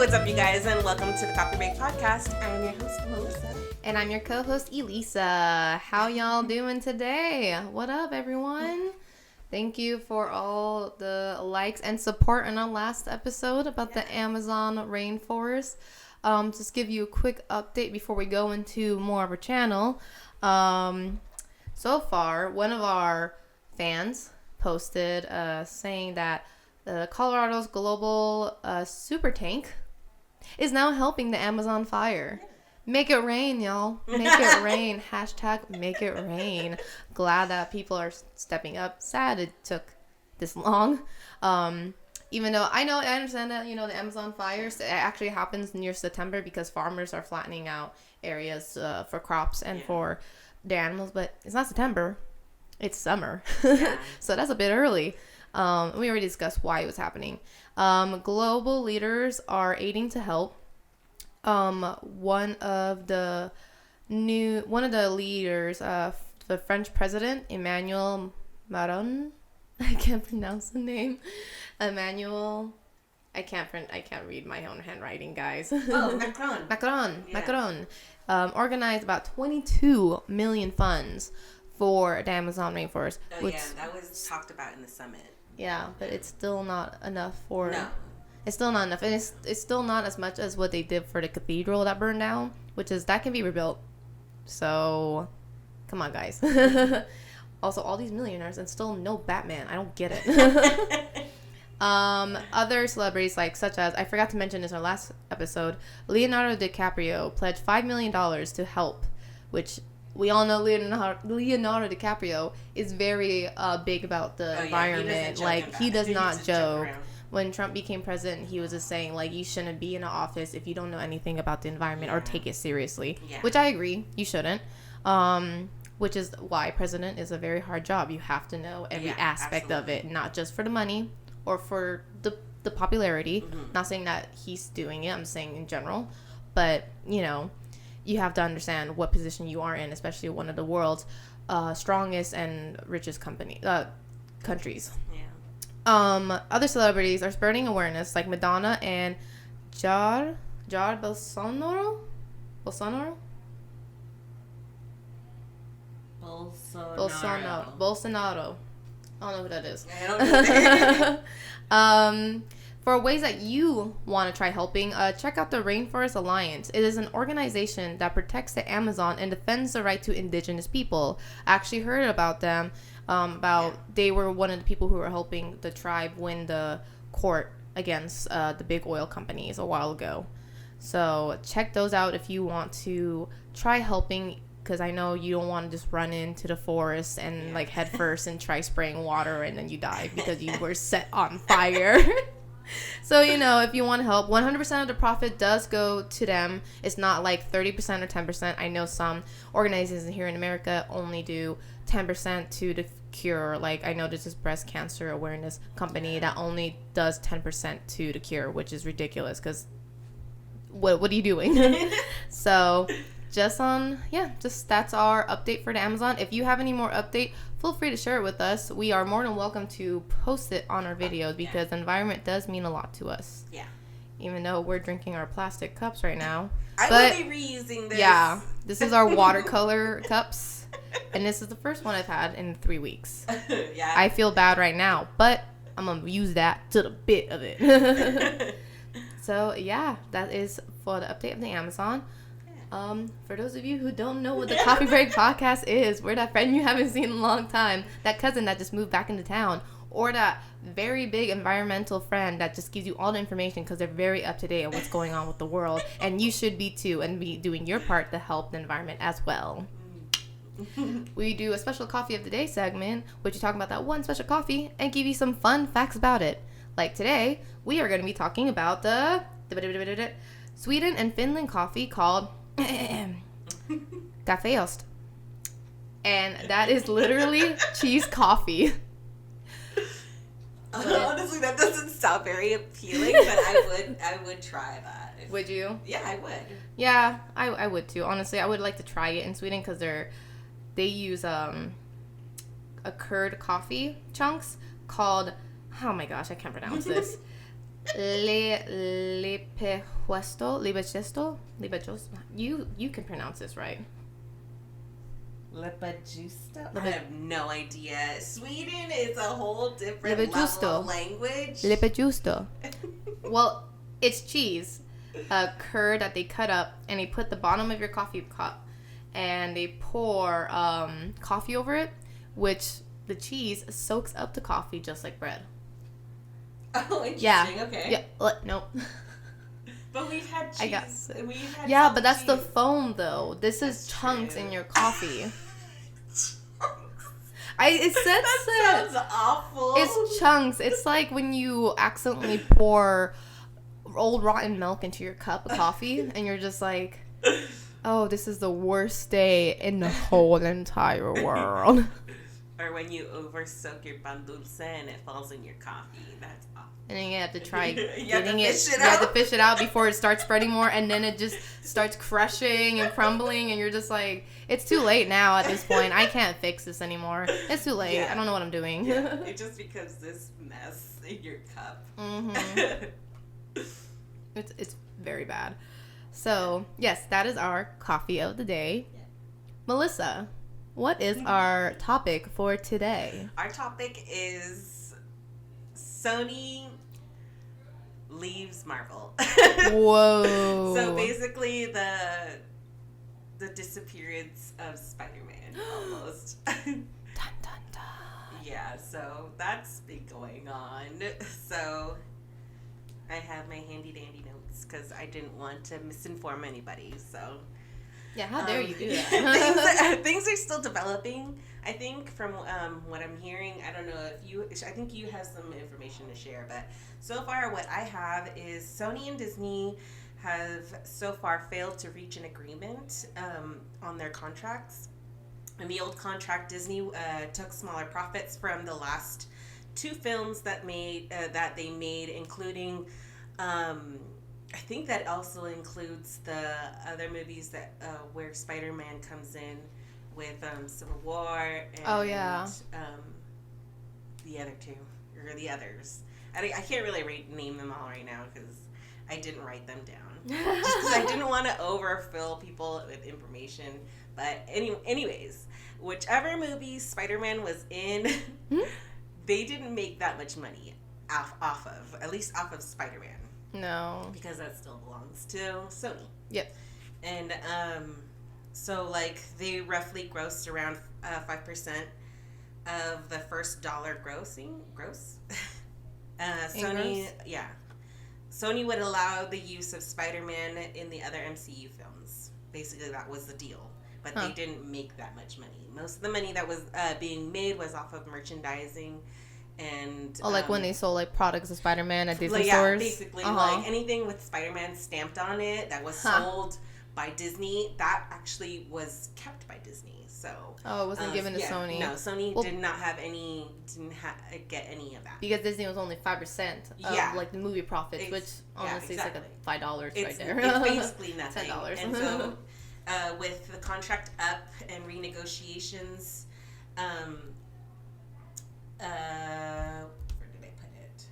what's up, you guys, and welcome to the Coffee Break Podcast. I'm your host, Melissa. And I'm your co-host, Elisa. How y'all doing today? What up, everyone? Thank you for all the likes and support in our last episode about the Amazon rainforest. Just give you a quick update before we go into more of our channel. So far, one of our fans posted saying that Colorado's global super tank is now helping the Amazon fire. Make it rain, y'all. Make it rain. Hashtag make it rain. Glad that people are stepping up. Sad it took this long. Even though I understand that, the Amazon fires, it actually happens near September because farmers are flattening out areas for crops and for their animals. But it's not September. It's summer. So that's a bit early. We already discussed why it was happening. Global leaders are aiding to help. One of the leaders, the French president, Emmanuel Macron, I can't pronounce the name. I can't read my own handwriting, guys. Oh, Macron. Macron. Organized about 22 million funds for the Amazon rainforest. Oh, that was talked about in the summit. Yeah, but it's still not enough for... No. It's still not enough. And it's still not as much as what they did for the cathedral that burned down, that can be rebuilt. So, come on, guys. Also, all these millionaires and still no Batman. I don't get it. Other celebrities, such as, I forgot to mention this in our last episode, Leonardo DiCaprio pledged $5 million to help, which... We all know Leonardo DiCaprio is very big about the environment. He does not joke. When Trump became president, he was just saying, you shouldn't be in an office if you don't know anything about the environment or take it seriously. Yeah. Which I agree. You shouldn't. Which is why president is a very hard job. You have to know every aspect of it, not just for the money or for the popularity. Mm-hmm. Not saying that he's doing it. I'm saying in general. But, you have to understand what position you are in, especially one of the world's strongest and richest countries. Yeah. Other celebrities are spreading awareness, like Madonna and Jair Bolsonaro. Bolsonaro. I don't know who that is. I don't know. For ways that you want to try helping, check out the Rainforest Alliance. It is an organization that protects the Amazon and defends the right to indigenous people. I actually heard about them. They were one of the people who were helping the tribe win the court against the big oil companies a while ago. So check those out if you want to try helping, because I know you don't want to just run into the forest and head first and try spraying water and then you die because you were set on fire. So, if you want to help, 100% of the profit does go to them. It's not 30% or 10%. I know some organizations here in America only do 10% to the cure. I know there's this breast cancer awareness company that only does 10% to the cure, which is ridiculous because what are you doing? So... that's our update for the Amazon. If you have any more update, feel free to share it with us. We are more than welcome to post it on our videos because the environment does mean a lot to us. Yeah. Even though we're drinking our plastic cups right now. I will be reusing this. Yeah. This is our watercolor cups. And this is the first one I've had in 3 weeks. Yeah. I feel bad right now, but I'm going to use that to the bit of it. So, that is for the update of the Amazon. For those of you who don't know what the Coffee Break Podcast is, we're that friend you haven't seen in a long time, that cousin that just moved back into town, or that very big environmental friend that just gives you all the information because they're very up to date on what's going on with the world, and you should be too, and be doing your part to help the environment as well. We do a special coffee of the day segment, which you talk about that one special coffee and give you some fun facts about it. Like today, we are going to be talking about the Sweden and Finland coffee called Kaffeost. And that is literally cheese coffee. Honestly, that doesn't sound very appealing, but I would try that. Would you? Yeah, I would. Yeah, I would too. Honestly, I would like to try it in Sweden because they use a curd coffee chunks called, oh my gosh, I can't pronounce this. Libechesto. You can pronounce this right. Libejusto? I have no idea. Sweden is a whole different level of language. Libejusto. Well, it's cheese, curd that they cut up, and they put the bottom of your coffee cup, and they pour coffee over it, which the cheese soaks up the coffee just like bread. Oh, interesting. Yeah. Okay. Yeah. Nope. But we've had cheese. But that's cheese. The foam, though. This is chunks in your coffee. It says that sounds awful. It's chunks. It's like when you accidentally pour old rotten milk into your cup of coffee, and you're just like, oh, this is the worst day in the whole entire world. Or when you over soak your pan dulce and it falls in your coffee. That's awful. And then you have to try you have to fish it out before it starts spreading more, and then it just starts crushing and crumbling, and you're just like, it's too late now at this point. I can't fix this anymore. It's too late. Yeah. I don't know what I'm doing. Yeah. It just becomes this mess in your cup. Mm-hmm. It's very bad. So, yes, that is our coffee of the day. Yeah. Melissa, what is our topic for today? Our topic is Sony leaves Marvel. Whoa. So basically the disappearance of Spider-Man almost. Dun, dun, dun. Yeah, so that's been going on. So I have my handy dandy notes because I didn't want to misinform anybody. So yeah, how dare you do that? things are still developing. I think from what I'm hearing, I don't know if you, I think you have some information to share, but so far what I have is Sony and Disney have so far failed to reach an agreement on their contracts. In the old contract, Disney took smaller profits from the last two films that they made, including I think that also includes the other movies that where Spider-Man comes in with Civil War and the other two, or the others. I can't really name them all right now because I didn't write them down. Just because I didn't want to overfill people with information. But anyways, whichever movie Spider-Man was in, they didn't make that much money off of, at least off of Spider-Man. No. Because that still belongs to Sony. Yep. And so like they roughly grossed around 5% of the first dollar gross. Sony, yeah. Sony would allow the use of Spider-Man in the other MCU films. Basically, that was the deal. But they didn't make that much money. Most of the money that was being made was off of merchandising. And like when they sold like products of Spider-Man at Disney stores? Yeah, basically. Like anything with Spider-Man stamped on it that was sold by Disney, that actually was kept by Disney. So it wasn't given to Sony. No, Sony did not have any, didn't get any of that. Because Disney was only 5% of like the movie profits, which honestly is like $5 right there. It's basically nothing. $10. And so with the contract up and renegotiations, where did I put it?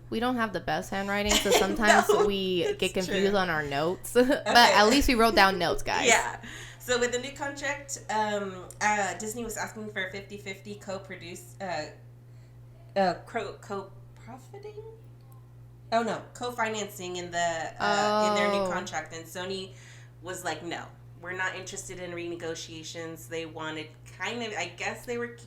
We don't have the best handwriting, so sometimes we get confused on our notes. But at least we wrote down notes, guys. Yeah. So with the new contract, Disney was asking for 50-50 co-profiting? Oh no, co-financing in their new contract, and Sony was like, no. We're not interested in renegotiations. They wanted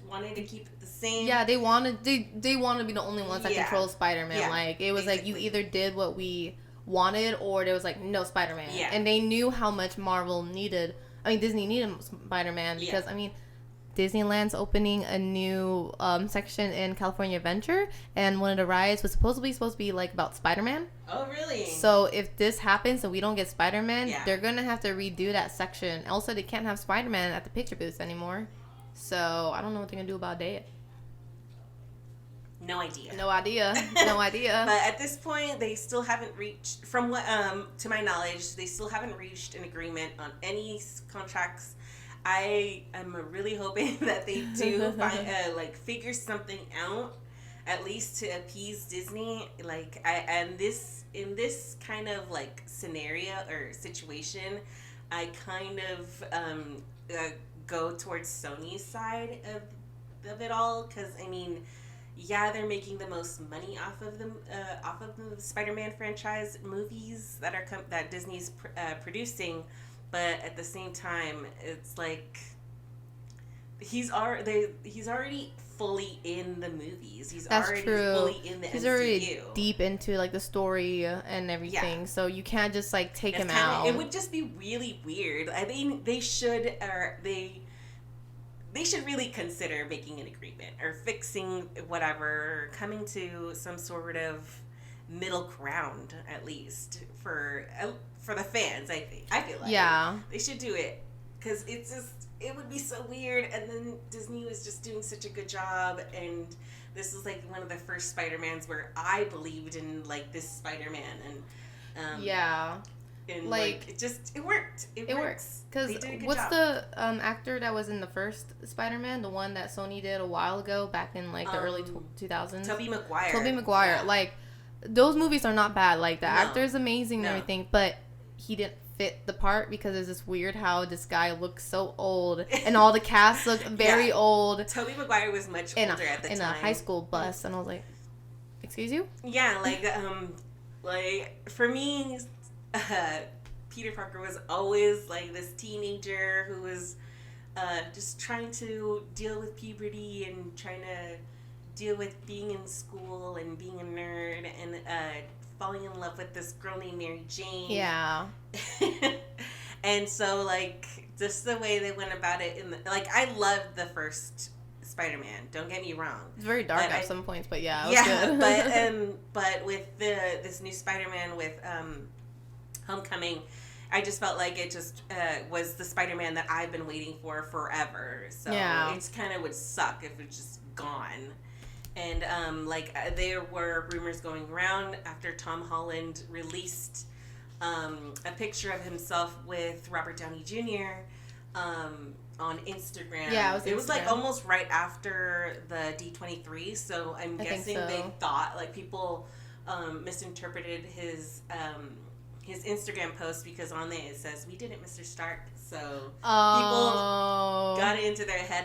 wanted to keep it the same. Yeah, they wanted to be the only ones that control Spider-Man. Yeah, like it was basically. Like you either did what we wanted or there was like no Spider-Man. Yeah. And they knew how much Disney needed Spider-Man because Disneyland's opening a new section in California Adventure, and one of the rides was supposed to be like about Spider-Man. Oh, really? So if this happens and we don't get Spider-Man, they're gonna have to redo that section. Also, they can't have Spider-Man at the picture booths anymore. So I don't know what they're gonna do about that. No idea. No idea. But at this point, they still haven't reached, from what to my knowledge, they still haven't reached an agreement on any contracts. I am really hoping that they do figure something out at least to appease Disney, like and this in this kind of like scenario or situation, I kind of go towards Sony's side of it all, because I mean, yeah, they're making the most money off of the Spider-Man franchise movies that that Disney's producing, but at the same time, it's like he's already fully in the movies. That's already true. fully in the He's MCU. already deep into like the story and everything, Yeah. so you can't just like take him Kinda, out. it would just be really weird. I mean, they should they should really consider making an agreement or fixing whatever, coming to some sort of middle ground at least for the fans. I feel like they should do it, because it would be so weird. And then Disney was just doing such a good job, and this is like one of the first Spider-Mans where I believed in like this Spider-Man, and and like it worked. It works. Because what's job. the actor that was in the first Spider-Man, the one that Sony did a while ago, back in like the early 2000s? Tobey Maguire. Yeah. Like, those movies are not bad. Like, the actor is amazing and No. everything, but he didn't fit the part, because it's just weird how this guy looks so old, and all the cast look very old. Tobey Maguire was much older at the time. In a high school bus, and I was like, excuse you? Yeah, like for me, Peter Parker was always like this teenager who was just trying to deal with puberty and trying to deal with being in school and being a nerd, and falling in love with this girl named Mary Jane. Yeah. And so, like, just the way they went about it, I loved the first Spider-Man. Don't get me wrong. It's very dark at some points, but yeah, it was good. but with this new Spider-Man with Homecoming, I just felt like it just was the Spider-Man that I've been waiting for forever. So it kind of would suck if it's just gone. And there were rumors going around after Tom Holland released a picture of himself with Robert Downey Jr. On Instagram. Yeah, it was like almost right after the D23. So I'm guessing they thought, like, people misinterpreted his Instagram post, because on there it says, "We did it, Mr. Stark." So people got it into their head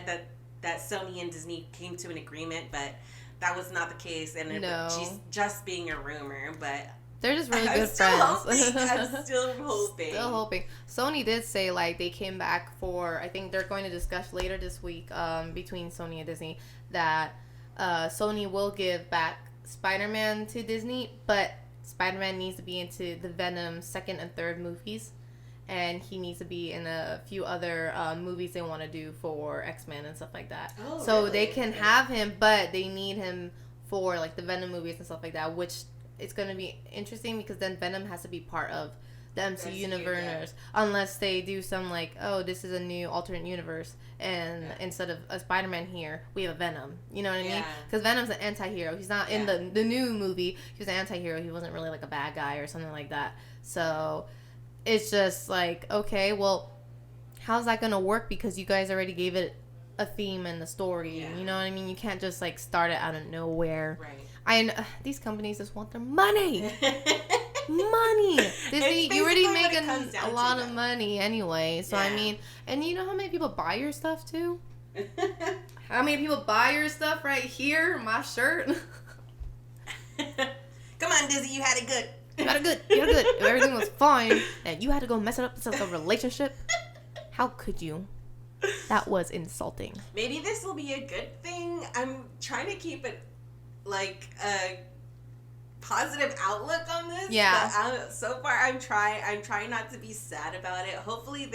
that Sony and Disney came to an agreement, but that was not the case, and she's just being a rumor. But they're just really good friends. I'm still hoping. Still hoping. Sony did say, like, they came back for, I think they're going to discuss later this week between Sony and Disney, that Sony will give back Spider-Man to Disney, but Spider-Man needs to be into the Venom second and third movies, and he needs to be in a few other movies they want to do for X-Men and stuff like that. Oh, so really? they can have him, but they need him for, like, the Venom movies and stuff like that, which it's going to be interesting, because then Venom has to be part of the MCU universe, unless they do some, like, oh, this is a new alternate universe, and instead of a Spider-Man here, we have a Venom. You know what I mean? Because Venom's an anti-hero. He's not in the new movie. He was an anti-hero. He wasn't really, like, a bad guy or something like that. So it's just like, okay, well, how's that going to work? Because you guys already gave it a theme and the story. You know what I mean? You can't just, like, start it out of nowhere. Right. These companies just want their money. Money. Disney, you already making a lot of money anyway. So, I mean, and you know how many people buy your stuff, too? How many people buy your stuff right here? My shirt. Come on, Disney, you had it good. You had it good. If everything was fine, and you had to go mess it up. This is a relationship. How could you? That was insulting. Maybe this will be a good thing. I'm trying to keep it like a positive outlook on this. Yeah. But so far, I'm trying not to be sad about it. Hopefully,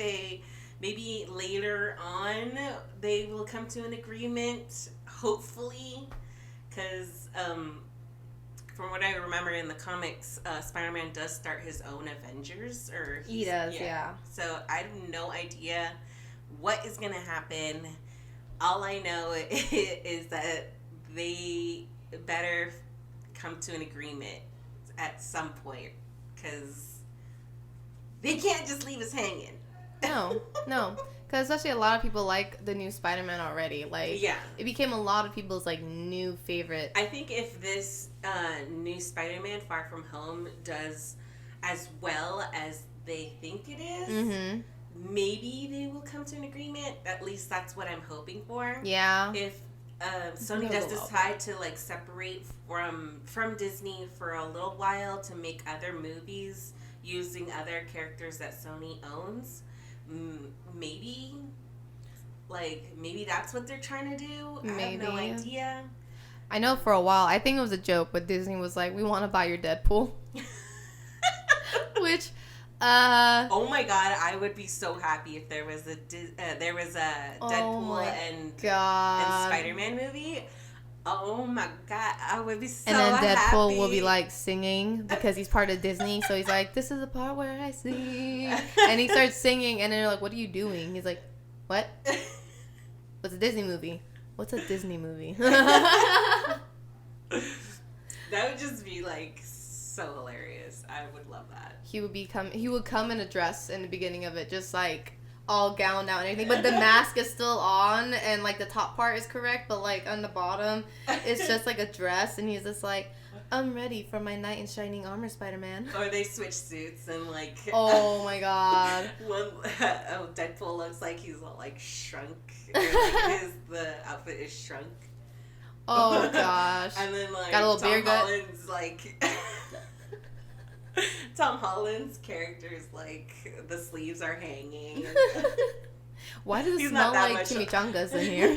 maybe later on they will come to an agreement. Hopefully, because from what I remember in the comics, Spider-Man does start his own Avengers, he does. Yeah. So I have no idea what is gonna happen. All I know is that they better come to an agreement at some point, because they can't just leave us hanging. No. Because especially a lot of people like the new Spider-Man already. Like, Yeah. it became a lot of people's, like, new favorite. I think if this new Spider-Man Far From Home does as well as they think it is, Mm-hmm. maybe they will come to an agreement. At least that's what I'm hoping for. Yeah. If Sony does decide to like separate from Disney for a little while to make other movies using other characters that Sony owns, maybe that's what they're trying to do. I have no idea. I know for a while, I think it was a joke, but Disney was like, we want to buy your Deadpool. Which, oh my god, I would be so happy if there was a Deadpool and Spider-Man movie. Oh my god, I would be so happy. And then Deadpool will be like singing because he's part of Disney. So he's like, this is the part where I sing. And he starts singing and then they're like, what are you doing? He's like, what? What's a Disney movie? What's a Disney movie? That would just be like so hilarious. I would love that. He would come in a dress in the beginning of it, just like all gowned out and everything, but the mask is still on and like the top part is correct, but like on the bottom it's just like a dress, and he's just like, I'm ready for my knight in shining armor, Spider-Man. Or they switch suits and like oh my god, Deadpool looks like he's all like shrunk. Like the outfit is shrunk. Oh gosh. And then like got a little beer gut. Holland's like Tom Holland's character's like the sleeves are hanging. Why does it smell like chimichangas in here?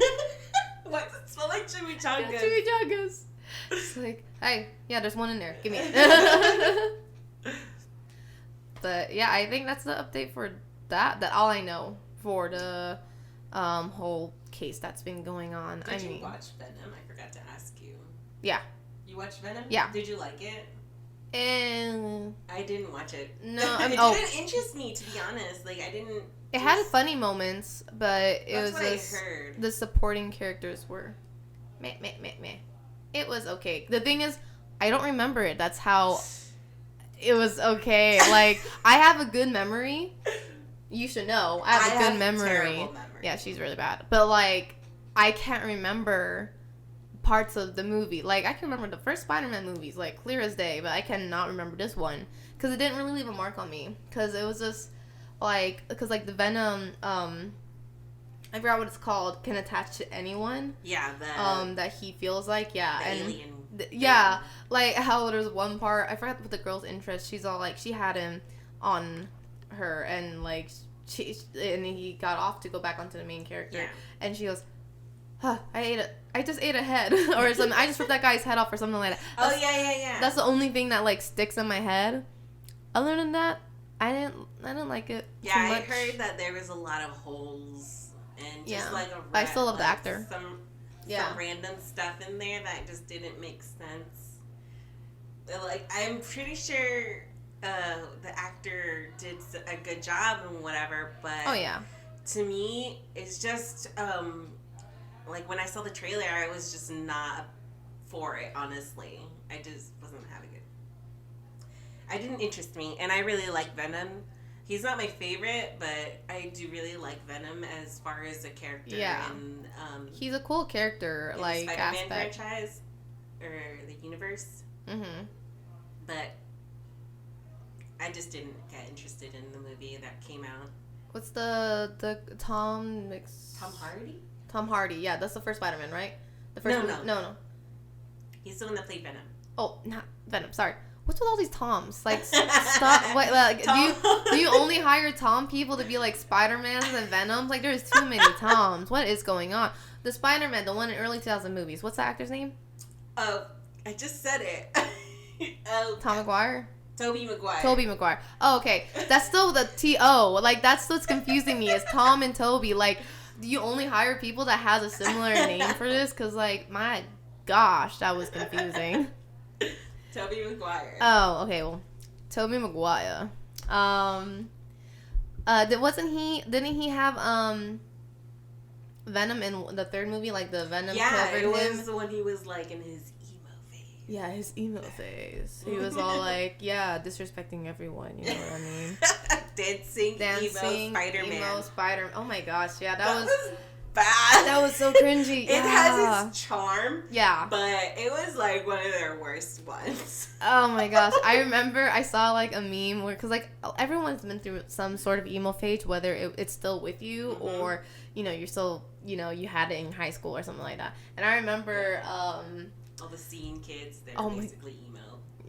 Why does it smell like chimichangas? Yeah, chimichangas. It's like, hey, yeah, there's one in there. Give me it. But yeah, I think that's the update for that. That all I know for the whole case that's been going on. Did you watch Venom? I forgot to ask you. Yeah. You watched Venom? Yeah. Did you like it? And I didn't watch it. No, it didn't interest me, to be honest. Like I didn't. It had funny moments, but it was just the supporting characters were meh. It was okay. The thing is, I don't remember it. That's how it was okay. Like I have a good memory. You should know. I have a good memory. Terrible memory. Yeah, she's really bad. But like I can't remember parts of the movie. Like I can remember the first Spider-Man movies like clear as day, but I cannot remember this one because it didn't really leave a mark on me, because it was just like, because like the Venom I forgot what it's called, can attach to anyone. Yeah, that he feels like, yeah, the and alien yeah, like how there's one part, I forgot what the girl's interest, she's all like, she had him on her and like and he got off to go back onto the main character, and she goes, I just ate a head or something. I just ripped that guy's head off or something like that. Yeah. That's the only thing that like sticks in my head. Other than that, I didn't like it. Yeah, I heard that there was a lot of holes and just like I still love the actor. Some random stuff in there that just didn't make sense. Like I'm pretty sure the actor did a good job and whatever, but to me it's just like when I saw the trailer, I was just not for it, honestly. I just wasn't having it. It didn't interest me, and I really like Venom. He's not my favorite, but I do really like Venom as far as a character. Yeah. And, he's a cool character, in like the Spider-Man aspect. franchise or the universe. Mm-hmm. But I just didn't get interested in the movie that came out. What's the Tom Hardy? Tom Hardy, yeah, that's the first Spider-Man, right? The first No. He's the one that played Venom. Oh, not Venom. Sorry. What's with all these Toms? Like, stop. Wait, like, do you only hire Tom people to be like Spider-Mans and Venoms? Like, there's too many Toms. What is going on? The Spider-Man, the one in early 2000 movies. What's the actor's name? Oh, I just said it. Tom McGuire. Tobey Maguire. Oh, okay. That's still the T.O. Like, that's what's confusing me is Tom and Toby. Like, do you only hire people that has a similar name for this? Because, like, my gosh, that was confusing. Tobey Maguire. Oh, okay. Well, Tobey Maguire. Didn't he have Venom in the third movie? Like the Venom covered him? Yeah, it was when he was like in his emo phase. Yeah, his emo phase. He was all like, yeah, disrespecting everyone. You know what I mean? dancing emo Spider-Man. Emo Spider. Oh my gosh, yeah, that was bad. That was so cringy. It has its charm. Yeah. But it was like one of their worst ones. Oh my gosh. I remember I saw like a meme where, because like everyone's been through some sort of emo phase, whether it's still with you or, you know, you're still, you know, you had it in high school or something like that. And I remember... all the scene kids, they're basically emo.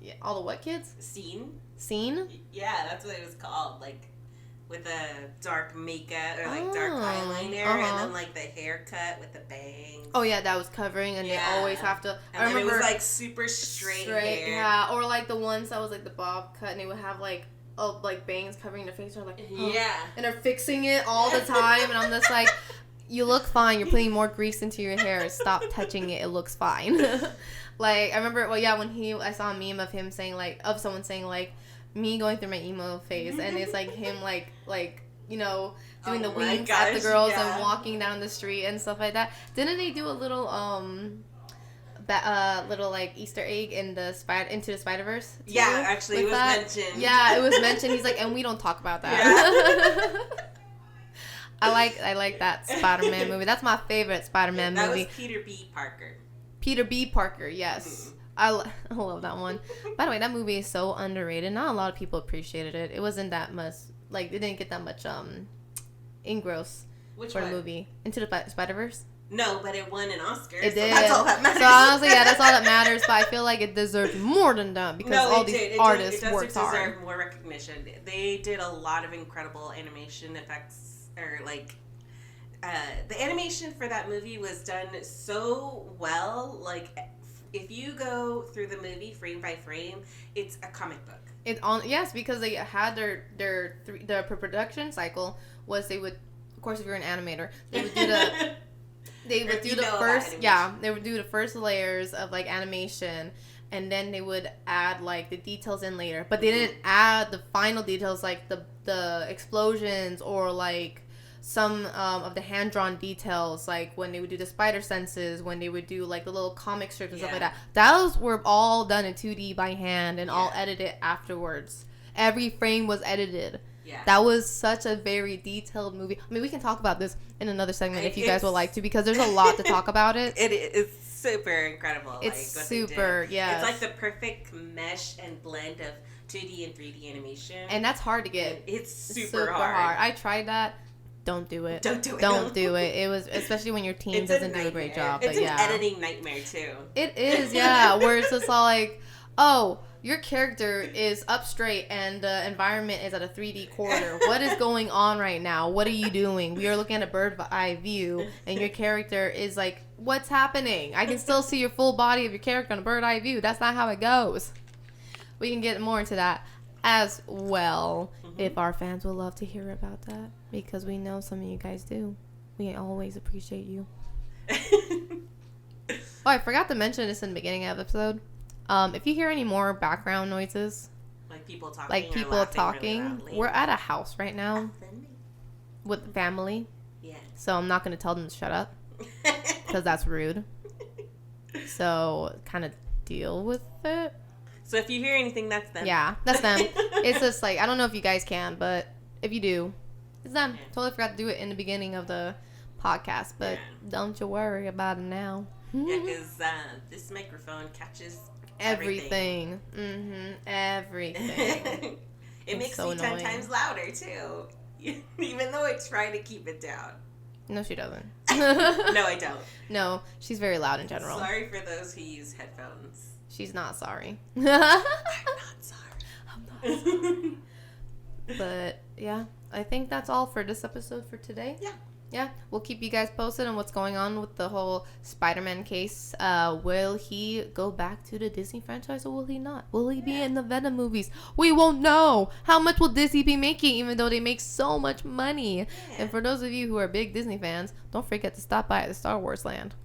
Yeah, all the what kids? Scene? Yeah, that's what it was called. Like, with a dark makeup or like dark eyeliner and then like the haircut with the bangs. Oh yeah, that was covering and they always have to. And I remember it was like super straight hair. Yeah, or like the ones that was like the bob cut and they would have like like bangs covering their face or like and they're fixing it all the time and I'm just like, you look fine. You're putting more grease into your hair. Stop touching it. It looks fine. Like I remember, when I saw a meme of him saying someone saying like, me going through my emo phase, and it's like him like you know, doing the winks at the girls and walking down the street and stuff like that. Didn't they do a little little like Easter egg in the Into the Spider-Verse? Yeah, actually it was mentioned. Yeah, it was mentioned. He's like, and we don't talk about that. Yeah. I like that Spider-Man movie. That's my favorite Spider-Man movie. That was Peter B. Parker. Peter B. Parker, yes. I love that one. By the way, that movie is so underrated. Not a lot of people appreciated it. It wasn't that much, like, it didn't get that much engross for the movie. Into the Spider-Verse? No, but it won an Oscar. It did. So that's all that matters. So honestly, yeah, that's all that matters. But I feel like it deserved more than that because all these artists worked hard. It deserve more recognition. They did a lot of incredible animation effects, or like, the animation for that movie was done so well. Like, if you go through the movie frame by frame, it's a comic book. Yes, because they had their production cycle was they would, of course, if you're an animator, they would do the they would do the first layers of like animation, and then they would add like the details in later. But they didn't add the final details like the explosions or like some of the hand-drawn details, like when they would do the spider senses, when they would do like the little comic strips and stuff like that. Those were all done in 2D by hand and all edited afterwards. Every frame was edited. Yeah. That was such a very detailed movie. I mean, we can talk about this in another segment if you guys would like to, because there's a lot to talk about it. It's super incredible. It's like, super, yeah. It's like the perfect mesh and blend of 2D and 3D animation. And that's hard to get. It's super hard. I tried that. Don't do it. Don't do it. Don't do it. It was, especially when your team doesn't do a great job. It's an editing nightmare, too. It is, yeah. Where it's just all like, oh, your character is up straight and the environment is at a 3D corridor. What is going on right now? What are you doing? We are looking at a bird's eye view and your character is like, what's happening? I can still see your full body of your character on a bird's eye view. That's not how it goes. We can get more into that as well if our fans would love to hear about that, because we know some of you guys do. We always appreciate you. Oh, I forgot to mention this in the beginning of the episode. If you hear any more background noises, like people talking, really we're at a house right now with family. Yeah. So I'm not going to tell them to shut up because that's rude. So kind of deal with it. So if you hear anything, that's them. Yeah, that's them. It's just like, I don't know if you guys can, but if you do, it's them. Yeah. Totally forgot to do it in the beginning of the podcast, but don't you worry about it now. Yeah, because this microphone catches everything. Everything. It makes me 10 times louder, too. Even though I try to keep it down. No, she doesn't. No, I don't. No, she's very loud in general. Sorry for those who use headphones. She's not sorry. I'm not sorry. I'm not sorry. But, yeah, I think that's all for this episode for today. Yeah, we'll keep you guys posted on what's going on with the whole Spider-Man case. Will he go back to the Disney franchise or will he not? Will he be in the Venom movies? We won't know. How much will Disney be making, even though they make so much money? Yeah. And for those of you who are big Disney fans, don't forget to stop by at the Star Wars land.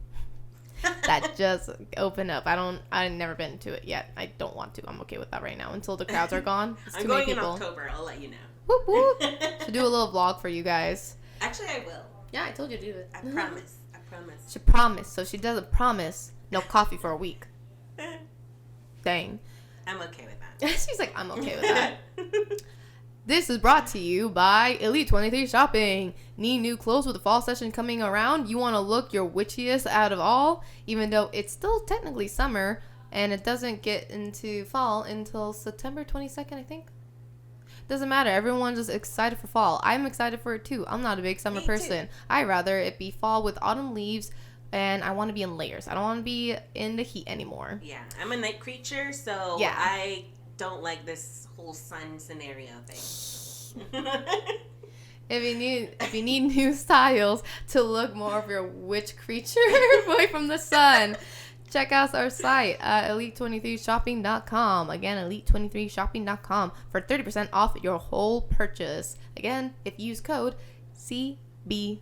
That just opened up. I've never been to it yet. I don't want to. I'm okay with that right now until the crowds are gone. I'm going in October. I'll let you know. Whoop whoop. Should do a little vlog for you guys. Actually, I will. Yeah, I told you to do it. I promise. She promised. So she doesn't promise no coffee for a week. Dang. I'm okay with that. She's like, I'm okay with that. This is brought to you by Elite 23 Shopping. Need new clothes with the fall session coming around? You want to look your witchiest out of all? Even though it's still technically summer and it doesn't get into fall until September 22nd, I think. Doesn't matter. Everyone's just excited for fall. I'm excited for it too. I'm not a big summer person. I'd rather it be fall with autumn leaves, and I want to be in layers. I don't want to be in the heat anymore. Yeah, I'm a night creature, so yeah. I don't like this whole sun scenario thing. If you need new styles to look more of your witch creature away from the sun, check out our site at elite23shopping.com. Again, elite23shopping.com for 30% off your whole purchase. Again, if you use code CBP.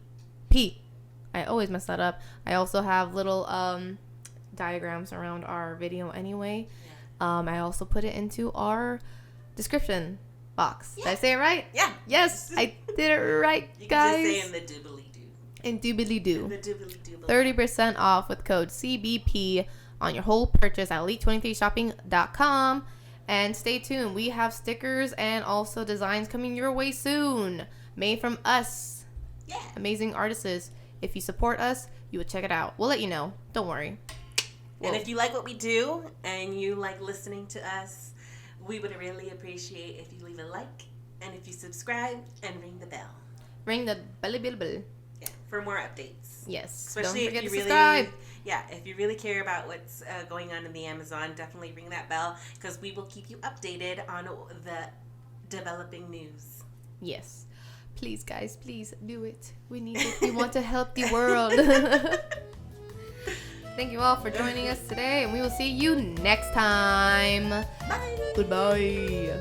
I always mess that up. I also have little diagrams around our video anyway. I also put it into our description box. Yeah. Did I say it right? Yeah. Yes, I did it right, you guys. You can just say in the doobly-doo. In doobly-doo. In the doobly-doo. 30% off with code CBP on your whole purchase at elite23shopping.com. And stay tuned. We have stickers and also designs coming your way soon. Made from us. Yeah. Amazing artists. If you support us, you would check it out. We'll let you know. Don't worry. And if you like what we do and you like listening to us, we would really appreciate if you leave a like and if you subscribe and ring the bell. Ring the bell. Yeah, for more updates. Yes. Especially don't forget if to you subscribe. If you really care about what's going on in the Amazon, definitely ring that bell because we will keep you updated on the developing news. Yes. Please, guys, please do it. We need it. We want to help the world. Thank you all for joining us today, and we will see you next time. Bye. Goodbye.